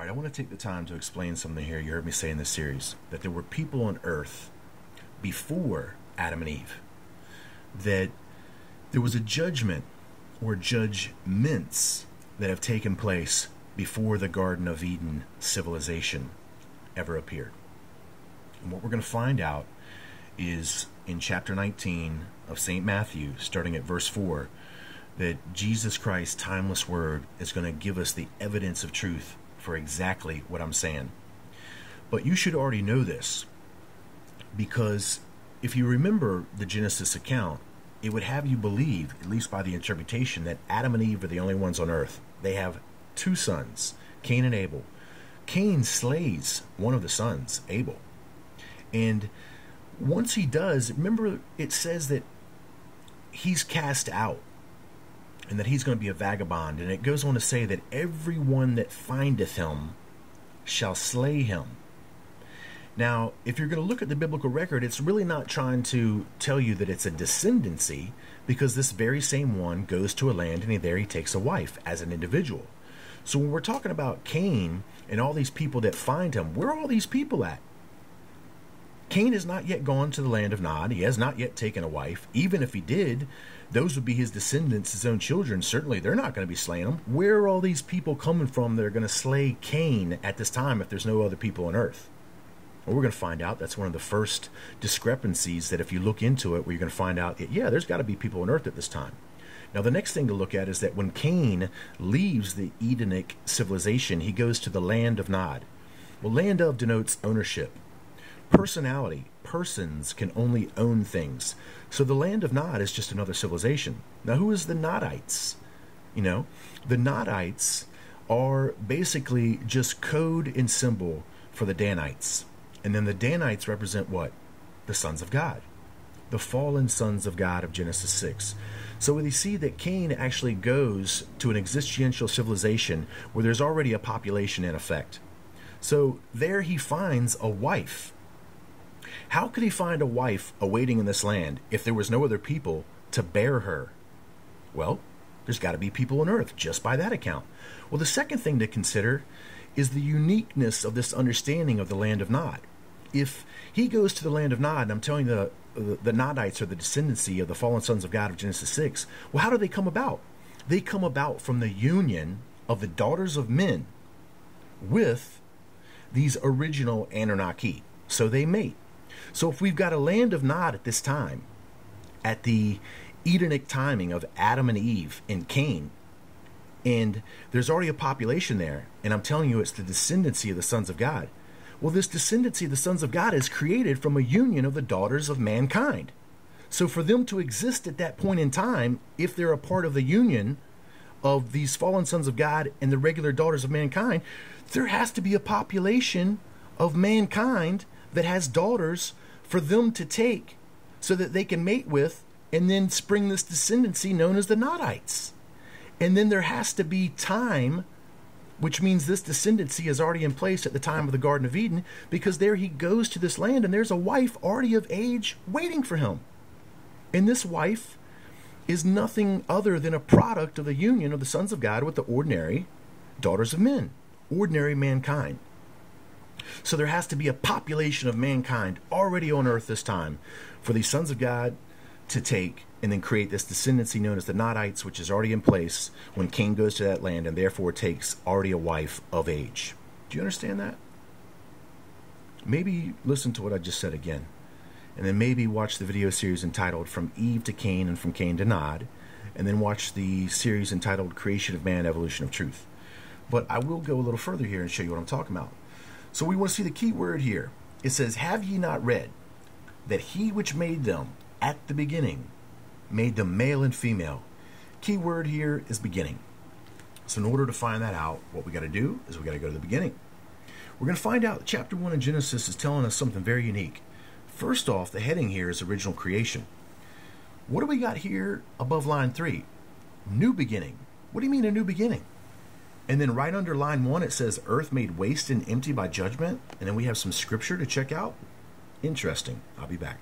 All right, I want to take the time to explain something here you heard me say in this series, that there were people on earth before Adam and Eve, that there was a judgment or judgments that have taken place before the Garden of Eden civilization ever appeared. And what we're going to find out is in chapter 19 of St. Matthew, starting at verse 4, that Jesus Christ's timeless word is going to give us the evidence of truth for exactly what I'm saying. But you should already know this, because if you remember the Genesis account, it would have you believe, at least by the interpretation, that Adam and Eve are the only ones on earth. They have two sons, Cain and Abel. Cain slays one of the sons, Abel. And once he does, remember it says that he's cast out and that he's going to be a vagabond. And it goes on to say that everyone that findeth him shall slay him. Now, if you're going to look at the biblical record, it's really not trying to tell you that it's a descendancy, because this very same one goes to a land and there he takes a wife as an individual. So when we're talking about Cain and all these people that find him, where are all these people at? Cain has not yet gone to the land of Nod. He has not yet taken a wife. Even if he did, those would be his descendants, his own children. Certainly, they're not going to be slaying him. Where are all these people coming from that are going to slay Cain at this time if there's no other people on earth? Well, we're going to find out. That's one of the first discrepancies that if you look into it, where you're going to find out that, yeah, there's got to be people on earth at this time. Now, the next thing to look at is that when Cain leaves the Edenic civilization, he goes to the land of Nod. Well, land of denotes ownership. Personality. Persons can only own things. So the land of Nod is just another civilization. Now, who is the Nodites? You know, the Nodites are basically just code and symbol for the Danites. And then the Danites represent what? The sons of God. The fallen sons of God of Genesis 6. So we see that Cain actually goes to an existential civilization where there's already a population in effect. So there he finds a wife. How could he find a wife awaiting in this land if there was no other people to bear her? Well, there's got to be people on earth just by that account. Well, the second thing to consider is the uniqueness of this understanding of the land of Nod. If he goes to the land of Nod, and I'm telling you the Nodites are the descendancy of the fallen sons of God of Genesis 6, well, how do they come about? They come about from the union of the daughters of men with these original Anunnaki. So they mate. So if we've got a land of Nod at this time, at the Edenic timing of Adam and Eve and Cain, and there's already a population there, and I'm telling you it's the descendancy of the sons of God. Well, this descendancy of the sons of God is created from a union of the daughters of mankind. So for them to exist at that point in time, if they're a part of the union of these fallen sons of God and the regular daughters of mankind, there has to be a population of mankind that has daughters for them to take so that they can mate with and then spring this descendancy known as the Nodites. And then there has to be time, which means this descendancy is already in place at the time of the Garden of Eden, because there he goes to this land and there's a wife already of age waiting for him. And this wife is nothing other than a product of the union of the sons of God with the ordinary daughters of men, ordinary mankind. So there has to be a population of mankind already on earth this time for these sons of God to take and then create this descendancy known as the Nodites, which is already in place when Cain goes to that land and therefore takes already a wife of age. Do you understand that? Maybe listen to what I just said again, and then maybe watch the video series entitled From Eve to Cain and From Cain to Nod, and then watch the series entitled Creation of Man, Evolution of Truth. But I will go a little further here and show you what I'm talking about. So we want to see the key word here. It says, have ye not read that he which made them at the beginning made them male and female? Key word here is beginning. So in order to find that out, what we got to do is we got to go to the beginning. We're going to find out that chapter 1 in Genesis is telling us something very unique. First off, the heading here is original creation. What do we got here above line 3? New beginning. What do you mean a new beginning? And then right under line 1, it says, earth made waste and empty by judgment. And then we have some scripture to check out. Interesting. I'll be back.